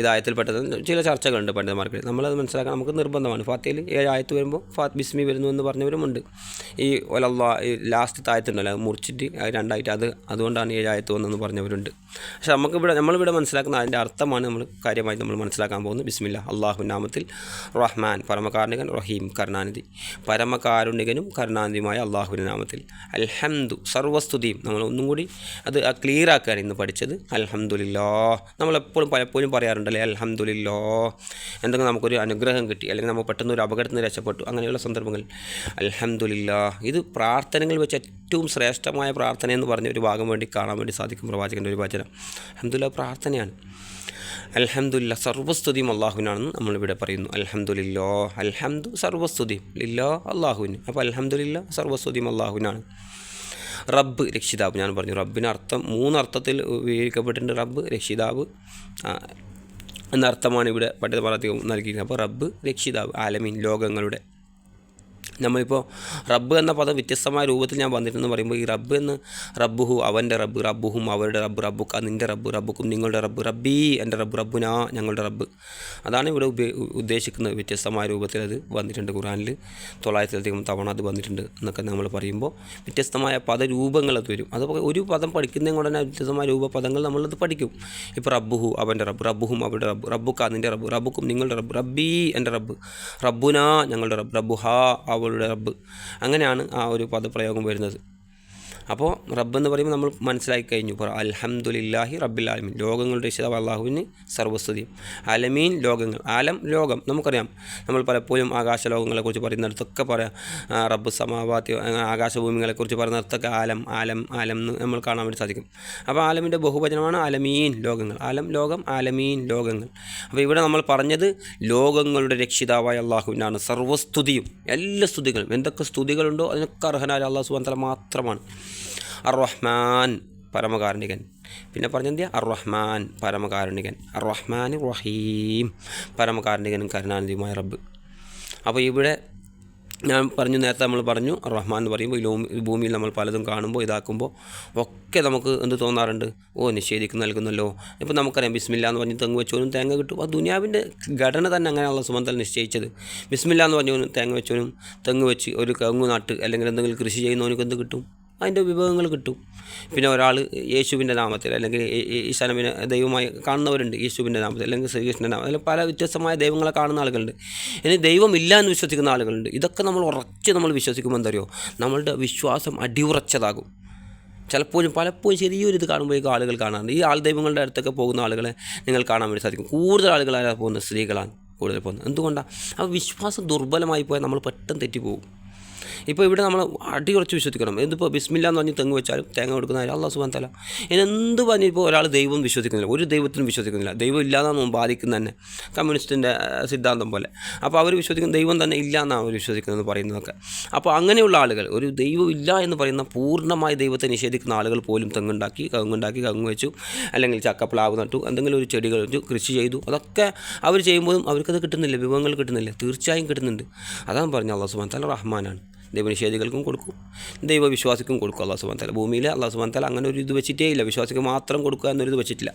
ഇതായത്തിൽപ്പെട്ടത് ചില ചർച്ചകളുണ്ട് പണ്ഡിതന്മാർക്ക്. നമ്മളത് മനസ്സിലാക്കാൻ നമുക്ക് നിർബന്ധമാണ്. ഫാത്തിഹയിൽ 7 ആയത്ത് വരുമ്പോൾ ബിസ്മി വരുന്നു എന്ന് പറഞ്ഞവരുമുണ്ട്. ഈ ഒലല്ലാ ഈ ലാസ്റ്റ് ആയത്തുണ്ടല്ലോ അത് മുറിച്ചിട്ട് 2 ആയിട്ട് അതുകൊണ്ടാണ് 7 ആയത്ത് വന്നതെന്ന് പറഞ്ഞവരുണ്ട്. പക്ഷേ നമ്മളിവിടെ മനസ്സിലാക്കുന്ന അതിൻ്റെ അർത്ഥമാണ് നമ്മൾ കാര്യമായി നമ്മൾ മനസ്സിലാക്കാൻ പോകുന്നത്. ബിസ്മില്ലാ അള്ളാഹു നാമത്തിൽ, റഹ്മാൻ പരമകാരുണികൻ, റഹീം കരുണാനിധി, പരമകാരുണികനും കരുണാനിധിയുമായ അള്ളാഹുവിൻ്റെ നാമത്തിൽ, അൽഹംദു സർവസ്തുതിയും. നമ്മൾ ഒന്നും കൂടി അത് ക്ലിയർ ആക്കുകയാണ് ഇന്ന് പഠിച്ചത്. അൽഹംദുലില്ലാ. നമ്മളെപ്പോഴും പലപ്പോഴും പറയാറുണ്ടല്ലേ അൽഹംദുലില്ലാ, എന്തെങ്കിലും നമുക്കൊരു അനുഗ്രഹം കിട്ടി, അല്ലെങ്കിൽ നമ്മൾ പെട്ടെന്ന് ഒരു അപകടത്തിൽ നിന്ന് രക്ഷപ്പെട്ടു, അങ്ങനെയുള്ള സന്ദർഭങ്ങളിൽ അൽഹംദുലില്ലാ. ഇത് പ്രാർത്ഥനകൾ വെച്ച് ഏറ്റവും ശ്രേഷ്ഠമായ പ്രാർത്ഥന എന്ന് പറഞ്ഞ ഒരു ഭാഗം വേണ്ടി കാണാൻ വേണ്ടി സാധിക്കും. പ്രവാചകൻ്റെ ഒരു വചനം അൽഹംദുലില്ലാ പ്രാർത്ഥനയാണ്. അൽഹംദുലില്ലാ സർവസ്തുതിയും അള്ളാഹുവിനാണെന്ന് നമ്മളിവിടെ പറയുന്നു. അൽഹംദുലില്ലാ, അൽഹംദു സർവസ്തുതിയും ലില്ലാ അള്ളാഹുവിന്. അപ്പോൾ അൽഹംദുലില്ലാ സർവസ്തുതിയും അള്ളാഹുവിനാണ്. റബ്ബ് രക്ഷിതാവ്, ഞാൻ പറഞ്ഞു റബ്ബിന് അർത്ഥം 3 അർത്ഥത്തിൽ വിവരിക്കപ്പെട്ടിട്ടുണ്ട്. റബ്ബ് രക്ഷിതാവ് എന്നർത്ഥമാണ് ഇവിടെ പണ്ഡിതന്മാർ അധികം നൽകിയിരിക്കുന്നത്. അപ്പോൾ റബ്ബ് രക്ഷിതാവ്, ആലമീൻ ലോകങ്ങളുടെ. നമ്മളിപ്പോൾ റബ്ബ് എന്ന പദം വ്യത്യസ്തമായ രൂപത്തിൽ ഞാൻ വന്നിട്ടെന്ന് പറയുമ്പോൾ ഈ റബ്ബ് എന്ന് റബ്ബുഹു അവൻ്റെ റബ്ബ്, റബ്ബുഹും അവരുടെ റബ്ബ്, റബ്ബുക്ക നിൻ്റെ റബ്ബ്, റബ്ബുക്കും നിങ്ങളുടെ റബ്ബ്, റബ്ബീ എൻ്റെ റബ്ബ്, റബ്ബുനാ ഞങ്ങളുടെ റബ്ബ്. അതാണ് ഇവിടെ ഉദ്ദേശിക്കുന്നത്. വ്യത്യസ്തമായ രൂപത്തിൽ അത് വന്നിട്ടുണ്ട്. ഖുർആനിൽ 900-ലധികം തവണ അത് വന്നിട്ടുണ്ട് എന്നൊക്കെ നമ്മൾ പറയുമ്പോൾ വ്യത്യസ്തമായ പദരൂപങ്ങൾ അത് വരും. അതുപോലെ ഒരു പദം പഠിക്കുന്നതും കൊണ്ട് തന്നെ വ്യത്യസ്തമായ രൂപപദങ്ങൾ നമ്മളത് പഠിക്കും. ഇപ്പോൾ റബ്ബുഹു അവൻ്റെ റബ്ബ്, റബ്ബുഹും അവരുടെ റബ്ബ്, റബ്ബുക്ക നിൻ്റെ റബ്ബ്, റബ്ബുക്കും നിങ്ങളുടെ റബ്ബ്, റബ്ബീ എൻ്റെ റബ്ബ്, റബ്ബുനാ ഞങ്ങളുടെ റബ്ബ്, റബ്ബുഹാ അവളുടെ റബ്ബ്. അങ്ങനെയാണ് ആ ഒരു പദപ്രയോഗം വരുന്നത്. അപ്പോൾ റബ്ബ് എന്ന് പറയുമ്പോൾ നമ്മൾ മനസ്സിലാക്കി കഴിഞ്ഞു. ഇപ്പോൾ അൽഹംദുലില്ലാഹി റബ്ബിൽ ആലമീൻ ലോകങ്ങളുടെ രക്ഷിതാവ് അള്ളാഹുവിന് സർവ്വസ്തുതിയും. ആലമീൻ ലോകങ്ങൾ, ആലം ലോകം. നമുക്കറിയാം നമ്മൾ പലപ്പോഴും ആകാശലോകങ്ങളെക്കുറിച്ച് പറയുന്നിടത്തൊക്കെ പറയാം റബ്ബ് സമാവാത്തി, ആകാശഭൂമികളെക്കുറിച്ച് പറയുന്നിടത്തൊക്കെ ആലം ആലം ആലം എന്ന് നമ്മൾ കാണാൻ വേണ്ടി സാധിക്കും. അപ്പോൾ ആലമിൻ്റെ ബഹുവചനമാണ് ആലമീൻ ലോകങ്ങൾ. ആലം ലോകം, ആലമീൻ ലോകങ്ങൾ. അപ്പോൾ ഇവിടെ നമ്മൾ പറഞ്ഞത് ലോകങ്ങളുടെ രക്ഷിതാവായ അള്ളാഹുവിനാണ് സർവ്വസ്തുതിയും. എല്ലാ സ്തുതികളും എന്തൊക്കെ സ്തുതികളുണ്ടോ അതിനൊക്കെ അർഹനായ അള്ളാഹു സുബ്ഹാനഹു വ തആല മാത്രമാണ്. അർ റഹ്മാൻ പരമകാരുണികൻ. പിന്നെ പറഞ്ഞെന്തിയാ അർ-റഹ്മാൻ പരമകാരുണികൻ, അർ-റഹ്മാൻ റഹീം പരമകാരുണികനും കരുണാനിധിയുമായ റബ്ബ്. അപ്പോൾ ഇവിടെ ഞാൻ പറഞ്ഞു, നേരത്തെ നമ്മൾ പറഞ്ഞു റഹ്മാൻ എന്ന് പറയുമ്പോൾ ഈ ഭൂമിയിൽ നമ്മൾ പലതും കാണുമ്പോൾ ഇതാക്കുമ്പോൾ ഒക്കെ നമുക്ക് എന്ത് തോന്നാറുണ്ട്, നിഷേധിക്ക് നൽകുന്നല്ലോ. ഇപ്പോൾ നമുക്കറിയാം ബിസ്മില്ല എന്ന് പറഞ്ഞ് തെങ്ങ് വെച്ചവനും തേങ്ങ കിട്ടും. ആ ദുനിയാവിൻ്റെ ഘടന തന്നെ അങ്ങനെ അല്ലാഹു സുബ്ഹാനഹു വ തആല നിശ്ചയിച്ചത്. ബിസ്മില്ല എന്ന് പറഞ്ഞവനും തേങ്ങ വെച്ചവനും തെങ്ങ് വെച്ച് ഒരു കവുങ്ങ് നട്ട് അല്ലെങ്കിൽ എന്തെങ്കിലും കൃഷി ചെയ്യുന്നവനക്ക് എന്ത് കിട്ടും, അതിൻ്റെ വിഭവങ്ങൾ കിട്ടും. പിന്നെ ഒരാൾ യേശുവിൻ്റെ നാമത്തിൽ അല്ലെങ്കിൽ ഈശാനബിനെ ദൈവമായി കാണുന്നവരുണ്ട്, യേശുവിൻ്റെ നാമത്തിൽ അല്ലെങ്കിൽ ശ്രീകൃഷ്ണൻ്റെ നാമത്തിൽ, അല്ലെങ്കിൽ പല വ്യത്യസ്തമായ ദൈവങ്ങളെ കാണുന്ന ആളുകളുണ്ട്. ഇനി ദൈവമില്ല എന്ന് വിശ്വസിക്കുന്ന ആളുകളുണ്ട്. ഇതൊക്കെ നമ്മൾ ഉറച്ച് നമ്മൾ വിശ്വസിക്കുമ്പോൾ എന്തറിയോ, നമ്മളുടെ വിശ്വാസം അടിയുറച്ചതാകും. പലപ്പോഴും ചെറിയൊരു ഇത് കാണുമ്പോഴേക്കും ആളുകൾ കാണാറുണ്ട്. ഈ ദൈവങ്ങളുടെ അടുത്തൊക്കെ പോകുന്ന ആളുകളെ നിങ്ങൾ കാണാൻ വേണ്ടി സാധിക്കും. കൂടുതൽ ആളുകളാണ് പോകുന്നത്, സ്ത്രീകളാണ് കൂടുതൽ പോകുന്നത്. എന്തുകൊണ്ടാണ്? ആ വിശ്വാസം ദുർബലമായി പോയാൽ നമ്മൾ പെട്ടെന്ന് തെറ്റിപ്പോകും. ഇപ്പോൾ ഇവിടെ നമ്മൾ അടിയുറച്ച് വിശ്വസിക്കണം. എന്തിപ്പോൾ ബിസ്മില്ല എന്ന് പറഞ്ഞ് തെങ്ങ് വെച്ചാലും തേങ്ങ കൊടുക്കുന്ന അല്ലാഹു സുബ്ഹാനഹു വ തആല. എന്ത് പറഞ്ഞിപ്പോൾ ഒരാൾ ദൈവം വിശ്വസിക്കുന്നില്ല, ഒരു ദൈവത്തിനും വിശ്വസിക്കുന്നില്ല, ദൈവം ഇല്ലാന്നാണ് ബാധിക്കുന്നത് തന്നെ, കമ്മ്യൂണിസ്റ്റിൻ്റെ സിദ്ധാന്തം പോലെ. അപ്പോൾ അവർ വിശ്വസിക്കുന്ന ദൈവം തന്നെ ഇല്ല എന്നാണ് അവർ വിശ്വസിക്കുന്നതെന്ന് പറയുന്നതൊക്കെ. അപ്പോൾ അങ്ങനെയുള്ള ആളുകൾ, ഒരു ദൈവം ഇല്ല എന്ന് പറയുന്ന പൂർണ്ണമായി ദൈവത്തെ നിഷേധിക്കുന്ന ആളുകൾ പോലും കവുങ്ങ് വെച്ചു, അല്ലെങ്കിൽ ചക്കപ്ലാവ് നട്ടു, എന്തെങ്കിലും ഒരു ചെടികൾ വെച്ചു, കൃഷി ചെയ്തു. അതൊക്കെ അവർ ചെയ്യുമ്പോഴും അവർക്കത് കിട്ടുന്നില്ല, വിഭവങ്ങൾ കിട്ടുന്നില്ല. തീർച്ചയായും കിട്ടുന്നുണ്ട്. അതാണ് പറഞ്ഞത് അല്ലാഹു സുബ്ഹാനഹു വ തആല റഹ്മാനാണ്. ദൈവനിഷേധികൾക്കും കൊടുക്കും, ദൈവവിശ്വാസിക്കും കൊടുക്കും അല്ലാഹു സുബ്ഹാനഹു വ തആല. ഭൂമിയിൽ അല്ലാഹു സുബ്ഹാനഹു വ തആല അങ്ങനെ ഒരു ഇത് വെച്ചിട്ടേ ഇല്ല, വിശ്വാസിക്ക് മാത്രം കൊടുക്കുക എന്നൊരു വെച്ചിട്ടില്ല.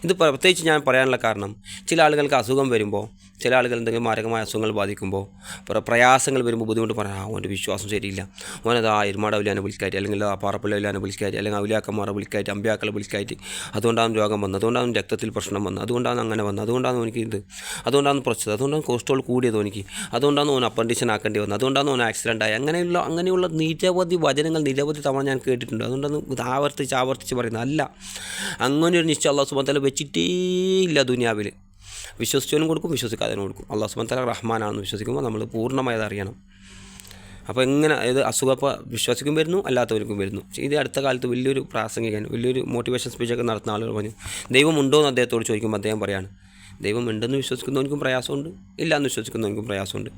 ഇത് പ്രത്യേകിച്ച് ഞാൻ പറയാനുള്ള കാരണം, ചില ആളുകൾക്ക് അസുഖം വരുമ്പോൾ, ചില ആളുകൾ എന്തെങ്കിലും മാരകമായ അസുഖങ്ങൾ ബാധിക്കുമ്പോൾ, പ്രയാസങ്ങൾ വരുമ്പോൾ ബുദ്ധിമുട്ട് പറയാം, അവൻ്റെ വിശ്വാസം ശരിയില്ല, അവനത് ഇരുമാട് ഔലിയാനെ വിളിക്കാറ്റ്, അല്ലെങ്കിൽ പാറപ്പള്ളി ഔലിയാനെ വിളിക്കാറ്റ്, അല്ലെങ്കിൽ ഔലിയാക്കന്മാരെ വിളിക്കാറ്റ്, അമ്പിയാക്കളെ വിളിക്കാറ്റ്, അതുകൊണ്ടാണ് രോഗം വന്നത്, അതുകൊണ്ടാണ് രക്തത്തിൽ പ്രശ്നം വന്നത്, അതുകൊണ്ടാണ് അങ്ങനെ വന്നത്, അതുകൊണ്ടാണ് എനിക്ക് ഇത്, അതുകൊണ്ടാണ് പ്രശ്നം, അതുകൊണ്ടാണ് കൊളസ്ട്രോൾ കൂടിയത് എനിക്ക്, അതുകൊണ്ടാണ് ഓൻ അപ്പൻഡിഷൻ ആക്കേണ്ടി വന്നത്, അതുകൊണ്ടാണ് ഓൻ ആക്സിഡൻ്റ് ആയി. അങ്ങനെയുള്ള നിരവധി വചനങ്ങൾ നിരവധി തവണ ഞാൻ കേട്ടിട്ടുണ്ട്. അതുകൊണ്ടാണ് ആവർത്തിച്ച് പറയുന്നത്. അല്ല, അങ്ങനെ ഒരു നിശ്ചയം അല്ലാഹു സുബ്ഹാനഹു വ തആല വെച്ചിട്ടേ ഇല്ല ദുനിയാവിൽ. വിശ്വസിച്ചവനും കൊടുക്കും, വിശ്വസിക്കാത്തവനും കൊടുക്കും. അല്ലാഹു സുബ്ഹാനഹു വ തആല റഹ്മാനാണെന്ന് വിശ്വസിക്കുമ്പോൾ നമ്മൾ പൂർണ്ണമായത് അറിയണം. അപ്പോൾ എങ്ങനെ ഇത് അസുഖപ്പോൾ വിശ്വസിക്കും വരുന്നു, അല്ലാത്തവർക്കും വരുന്നു. ഇത് അടുത്ത കാലത്ത് വലിയൊരു പ്രാസംഗികൻ, വലിയൊരു മോട്ടിവേഷൻ സ്പീച്ചൊക്കെ നടത്തുന്ന ആളുകൾ പറഞ്ഞു, ദൈവമുണ്ടോ എന്ന് അദ്ദേഹത്തോട് ചോദിക്കുമ്പോൾ അദ്ദേഹം പറയാണ്, ദൈവം ഉണ്ടെന്ന് വിശ്വസിക്കുന്നവനും പ്രയാസമുണ്ട്, ഇല്ലയെന്ന് വിശ്വസിക്കുന്നവനും പ്രയാസമുണ്ട്.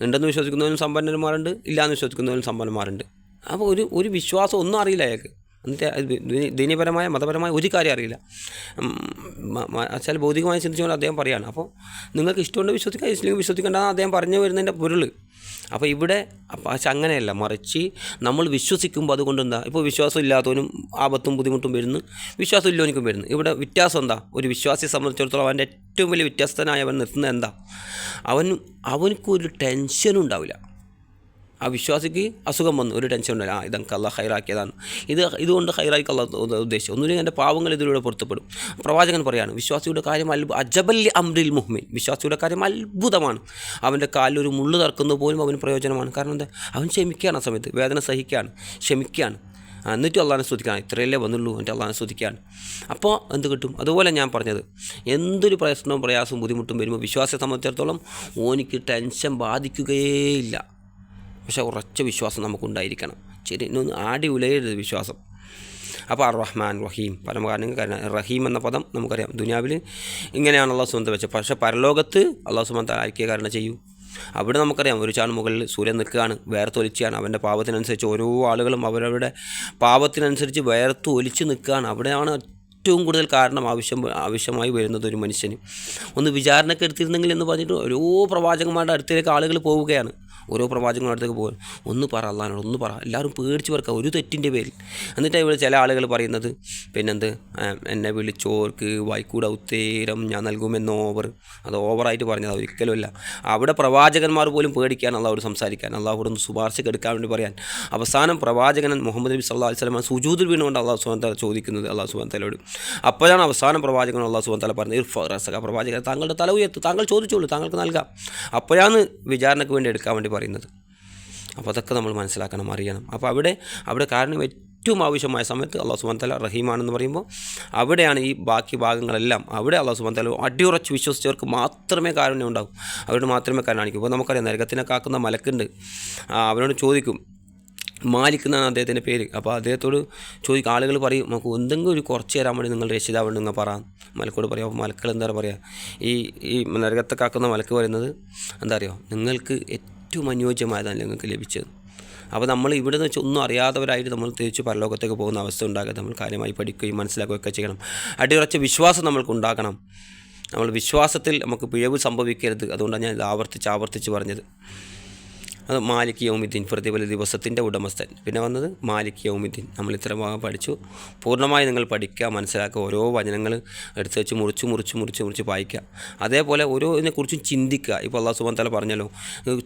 ഉണ്ടെന്ന് വിശ്വസിക്കുന്നവനും സമ്പന്നന്മാരുണ്ട്, ഇല്ലയെന്ന് വിശ്വസിക്കുന്നവനും സമ്പന്നന്മാരുണ്ട്. അപ്പോൾ ഒരു വിശ്വാസം ഒന്നും അറിയില്ല അയാൾക്ക്. എന്നിട്ട് ദീനീപരമായ മതപരമായ ഒരു കാര്യം അറിയില്ല. വെച്ചാൽ ഭൗതികമായി ചിന്തിച്ചുകൊണ്ട് അദ്ദേഹം പറയുകയാണ്. അപ്പോൾ നിങ്ങൾക്ക് ഇഷ്ടമുണ്ട് വിശ്വസിക്കുക, ഇല്ലെങ്കിൽ വിശ്വസിക്കേണ്ടതാണ് അദ്ദേഹം പറഞ്ഞു വരുന്നതിൻ്റെ പൊരുൾ. അപ്പോൾ ഇവിടെ പക്ഷെ അങ്ങനെയല്ല, മറിച്ച് നമ്മൾ വിശ്വസിക്കുമ്പോൾ അതുകൊണ്ട് എന്താ, ഇപ്പോൾ വിശ്വാസം ഇല്ലാത്തവനും ആപത്തും ബുദ്ധിമുട്ടും വരുന്നു, വിശ്വാസം ഇല്ലവനിക്കും വരുന്നു. ഇവിടെ വ്യത്യാസം എന്താ? ഒരു വിശ്വാസിയെ സംബന്ധിച്ചിടത്തോളം അവൻ്റെ ഏറ്റവും വലിയ വ്യത്യസ്തനായവൻ നിർത്തുന്നത് എന്താ, അവനക്കൊരു ടെൻഷനും ഉണ്ടാവില്ല. ആ വിശ്വാസിക്ക് അസുഖം വന്നു, ഒരു ടെൻഷൻ ഉണ്ടായില്ല, ഇതൊക്കെ അല്ലാഹ് ഹൈറാക്കിയതാണ്, ഇതുകൊണ്ട് ഹൈറാക്കി അല്ലാഹ് ഉദ്ദേശിച്ചു, ഒന്നുമില്ലെങ്കിൽ എൻ്റെ പാവങ്ങൾ ഇതിലൂടെ പൊരുത്തപ്പെടും. പ്രവാചകൻ പറയാണ്, വിശ്വാസിയുടെ കാര്യം അജബൽ അംറിൽ മുഹ്മിൻ, വിശ്വാസിയുടെ കാര്യം അത്ഭുതമാണ്. അവൻ്റെ കാലിലൊരു മുള്ളു തറക്കുന്നത് പോലും അവന് പ്രയോജനമാണ്. കാരണം എന്താ, അവൻ ക്ഷമിക്കുകയാണ്, ആ സമയത്ത് വേദന സഹിക്കുകയാണ്, ക്ഷമിക്കുകയാണ്, എന്നിട്ടും അള്ളാഹിനെ സ്തുതിക്കുകയാണ്. ഇത്രയല്ലേ വന്നുള്ളൂ, എന്നിട്ട് അള്ളാഹിനെ സ്തുതിക്കുകയാണ്. അപ്പോൾ എന്ത് കിട്ടും? അതുപോലെ ഞാൻ പറഞ്ഞത്, എന്തൊരു പ്രയാസവും ബുദ്ധിമുട്ടും വരുമ്പോൾ വിശ്വാസിയെ സംബന്ധിച്ചിടത്തോളം ഓനിക്ക് ടെൻഷൻ ബാധിക്കുകയില്ല. പക്ഷേ ഉറച്ച വിശ്വാസം നമുക്കുണ്ടായിരിക്കണം. ശരി, ഇന്നൊന്ന് ആടി ഉലയരുത് വിശ്വാസം. അപ്പോൾ അർ-റഹ്മാൻ റഹീം പരമകാരുണികൻ. റഹീം എന്ന പദം നമുക്കറിയാം, ദുനിയാവിൽ ഇങ്ങനെയാണ് അല്ലാഹു സുബ്ഹാനഹു വ തആല വെച്ചത്. പക്ഷേ പരലോകത്ത് അല്ലാഹു സുബ്ഹാനഹു വ തആല ഐക്യകാരണം ചെയ്യും. അവിടെ നമുക്കറിയാം, ഒരു ചാൺ മുകളിൽ സൂര്യൻ നിൽക്കുകയാണ്, വേർത്തൊലിച്ചാണ്. അവൻ്റെ പാപത്തിനനുസരിച്ച് ഓരോ ആളുകളും അവരവരുടെ പാപത്തിനനുസരിച്ച് വേർത്തൊലിച്ച് നിൽക്കുകയാണ്. അവിടെയാണ് ഏറ്റവും കൂടുതൽ കാരണം ആവശ്യമായി വരുന്നത് ഒരു മനുഷ്യന്. ഒന്ന് വിചാരണയ്ക്ക് എടുത്തിരുന്നെങ്കിൽ എന്ന് പറഞ്ഞിട്ട് ഓരോ പ്രവാചകന്മാരുടെ അടുത്തേക്ക് ആളുകൾ പോവുകയാണ്. ഓരോ പ്രവാചകങ്ങളുടെ അടുത്തേക്ക് പോകും, ഒന്ന് പറ അള്ളാഹിനോട്, ഒന്ന് പറ. എല്ലാവരും പേടിച്ച് പറക്കുക ഒരു തെറ്റിൻ്റെ പേരിൽ. എന്നിട്ട് ഇവിടെ ചില ആളുകൾ പറയുന്നത്, പിന്നെന്ത്, എന്നെ വിളിച്ചോർക്ക് വായിക്കൂടെ ഉത്തേരം ഞാൻ നൽകുമെന്ന് അത് ഓവറായിട്ട് പറഞ്ഞത് ഒരിക്കലുമല്ല. അവിടെ പ്രവാചകന്മാർ പോലും പേടിക്കാൻ അള്ളാഹോട് സംസാരിക്കാൻ, അള്ളാഹോട് ഒന്ന് ശുപാർശയ്ക്ക് എടുക്കാൻ വേണ്ടി പറയാൻ. അവസാനം പ്രവാചകൻ മുഹമ്മദ് നബി സല്ലല്ലാഹു അലൈഹി വസല്ലം സുജൂദിൽ വീണുകൊണ്ട് അള്ളാഹു സുബ്ഹാനഹു വ തആല ചോദിക്കുന്നത് അള്ളാഹു സുബ്ഹാനഹു വ തആലയോട്. അപ്പോഴാണ് അവസാനം പ്രവാചകൻ അള്ളാഹു സുബ്ഹാനഹു വ തആല പറഞ്ഞത്, ഇർഫഅ പ്രവാചകൻ താങ്കളുടെ തല ഉയർത്ത്, താങ്കൾ ചോദിച്ചോളൂ, താങ്കൾക്ക് നൽകാം. അപ്പോഴാണ് വിചാരണയ്ക്ക് വേണ്ടി എടുക്കാൻ വേണ്ടി പറയുന്നത്. അപ്പോൾ അതൊക്കെ നമ്മൾ മനസ്സിലാക്കണം, അറിയണം. അപ്പോൾ അവിടെ കാരണം ഏറ്റവും ആവശ്യമായ സമയത്ത് അല്ലാഹു സുബ്ഹാനഹു വ തആല റഹീമാണെന്ന് പറയുമ്പോൾ അവിടെയാണ് ഈ ബാക്കി ഭാഗങ്ങളെല്ലാം, അവിടെ അല്ലാഹു സുബ്ഹാനഹു വ തആല അടിയുറച്ച് വിശ്വസിച്ചവർക്ക് മാത്രമേ കാരുണ്യം ഉണ്ടാവും, അവരോട് മാത്രമേ കാണിക്കൂ. ഇപ്പോൾ നമുക്കറിയാം, നരകത്തിനെ കാക്കുന്ന മലക്കുണ്ട്, അവനോട് ചോദിക്കും, മാലിക് എന്നാണ് അദ്ദേഹത്തിൻ്റെ പേര്. അപ്പോൾ അദ്ദേഹത്തോട് ചോദിക്കും, ആളുകൾ പറയും, നമുക്ക് എന്തെങ്കിലും ഒരു കുറച്ച് തരാൻ വേണ്ടി നിങ്ങളുടെ രക്ഷിതാവുണ്ട് നിങ്ങൾ പറയാം. മലക്കോട് പറയാം. അപ്പോൾ മലക്കൾ എന്താ പറയുക, ഈ നരകത്തെ കാക്കുന്ന മലക്ക് പറയുന്നത് എന്താ അറിയോ, നിങ്ങൾക്ക് ഏറ്റവും അനുയോജ്യമായതാണ് നിങ്ങൾക്ക് ലഭിച്ചത്. അപ്പോൾ നമ്മൾ ഇവിടെ നിന്ന് വെച്ച് ഒന്നും അറിയാത്തവരായിട്ട് നമ്മൾ തിരിച്ച് പരലോകത്തേക്ക് പോകുന്ന അവസ്ഥ ഉണ്ടാകാതെ നമ്മൾ കാര്യമായി പഠിക്കുകയും മനസ്സിലാക്കുകയൊക്കെ ചെയ്യണം. അടിയുറച്ച വിശ്വാസം നമ്മൾക്കുണ്ടാക്കണം. നമ്മൾ വിശ്വാസത്തിൽ നമുക്ക് പിഴവ് സംഭവിക്കരുത്. അതുകൊണ്ടാണ് ഞാൻ ഇത് ആവർത്തിച്ച് പറഞ്ഞത്. അത് മാലിക് യൗമിദ്ദീൻ, പ്രതിഫല ദിവസത്തിൻ്റെ ഉടമസ്ഥൻ. പിന്നെ വന്നത് മാലിക് യൗമിദ്ദീൻ. നമ്മൾ ഇത്ര ഭാഗം പഠിച്ചു. പൂർണ്ണമായി നിങ്ങൾ പഠിക്കുക, മനസ്സിലാക്കുക. ഓരോ വചനങ്ങൾ എടുത്ത് വെച്ച് മുറിച്ച് വായിക്കുക. അതേപോലെ ഓരോതിനെക്കുറിച്ചും ചിന്തിക്കുക. ഇപ്പോൾ അല്ലാഹു സുബ്ഹാനഹു വ തആല പറഞ്ഞല്ലോ,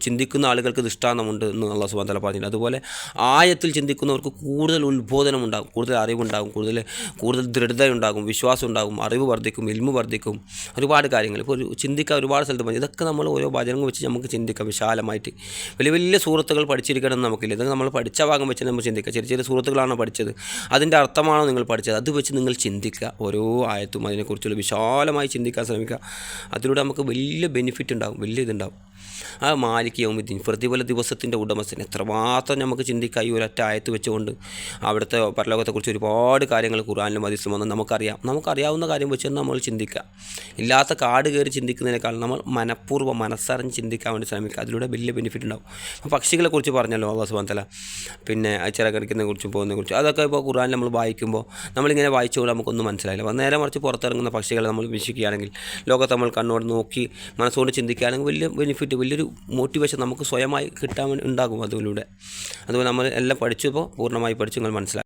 ചിന്തിക്കുന്ന ആളുകൾക്ക് ദൃഷ്ടാന്തമുണ്ട് എന്ന് അല്ലാഹു സുബ്ഹാനഹു വ തആല പറഞ്ഞിട്ടുണ്ട്. അതുപോലെ ആയത്തിൽ ചിന്തിക്കുന്നവർക്ക് കൂടുതൽ ഉത്ബോധനം ഉണ്ടാകും, കൂടുതൽ അറിവുണ്ടാകും, കൂടുതൽ ദൃഢതയുണ്ടാകും, വിശ്വാസം ഉണ്ടാകും, അറിവ് വർദ്ധിക്കും, ഇൽമു വർദ്ധിക്കും, ഒരുപാട് കാര്യങ്ങൾ. ഇപ്പോൾ ചിന്തിക്കുക ഒരുപാട് സ്ഥലത്ത് പറഞ്ഞു. ഇതൊക്കെ നമ്മൾ ഓരോ വചനങ്ങൾ വെച്ച് നമുക്ക് ചിന്തിക്കാം വിശാലമായിട്ട്. വലിയ സൂറത്തുകൾ പഠിച്ചിരിക്കണം എന്ന് നമുക്കില്ല. ഇതൊക്കെ നമ്മൾ പഠിച്ച ഭാഗം വെച്ച് നമ്മൾ ചിന്തിക്കുക. ചെറിയ സൂറത്തുകളാണോ പഠിച്ചത്, അതിൻ്റെ അർത്ഥമാണോ നിങ്ങൾ പഠിച്ചത്, അത് വെച്ച് നിങ്ങൾ ചിന്തിക്കുക. ഓരോ ആയത്തും അതിനെക്കുറിച്ചുള്ള വിശാലമായി ചിന്തിക്കാൻ ശ്രമിക്കുക. അതിലൂടെ നമുക്ക് വലിയ ബെനിഫിറ്റ് ഉണ്ടാകും, വലിയ ഇതുണ്ടാകും. ആ മാലിക് യൗമിദ്ദീൻ, പ്രതിഫല ദിവസത്തിൻ്റെ ഉടമസ്ഥൻ. എത്രമാത്രം നമുക്ക് ചിന്തിക്കുക ഈ ഒരൊറ്റ ആയത്ത് വെച്ചുകൊണ്ട്. അവിടുത്തെ പരലോകത്തെക്കുറിച്ച് ഒരുപാട് കാര്യങ്ങൾ ഖുർആനിലും ഹദീസിലും വന്ന് നമുക്കറിയാവുന്ന കാര്യം വെച്ച് നമ്മൾ ചിന്തിക്കുക. ഇല്ലാത്ത കാട് കയറി ചിന്തിക്കുന്നതിനേക്കാൾ നമ്മൾ മനഃപൂർവ്വം മനസ്സറിഞ്ഞ് ചിന്തിക്കാൻ വേണ്ടി ശ്രമിക്കുക. അതിലൂടെ വലിയ ബെനിഫിറ്റ് ഉണ്ടാകും. അപ്പോൾ പക്ഷികളെക്കുറിച്ച് പറഞ്ഞല്ലോ അല്ലാഹു സുബ്ഹാനഹു വ തആല, പിന്നെ ചിറകടിക്കുന്നതിനെക്കുറിച്ചും പോകുന്നതിനെക്കുറിച്ചും. അതൊക്കെ ഇപ്പോൾ ഖുർആനിൽ നമ്മൾ വായിക്കുമ്പോൾ നമ്മളിങ്ങനെ വായിച്ചുകൊണ്ട് നമുക്കൊന്നും മനസ്സിലായില്ല. അപ്പോൾ നേരെ മറിച്ച് പുറത്തിറങ്ങുന്ന പക്ഷികളെ നമ്മൾ വീക്ഷിക്കുകയാണെങ്കിൽ, ലോകത്ത് നമ്മൾ കണ്ണോട് നോക്കി മനസ്സുകൊണ്ട് ചിന്തിക്കുകയാണെങ്കിൽ വലിയ ബെനിഫിറ്റ്, വലിയൊരു മോട്ടിവേഷൻ നമുക്ക് സ്വയമായി കിട്ടാൻ ഉണ്ടാകും അതിലൂടെ. അതുപോലെ നമ്മൾ എല്ലാം പഠിച്ചപ്പോൾ പൂർണ്ണമായി പഠിച്ചു നിങ്ങൾ മനസ്സിലാക്കി.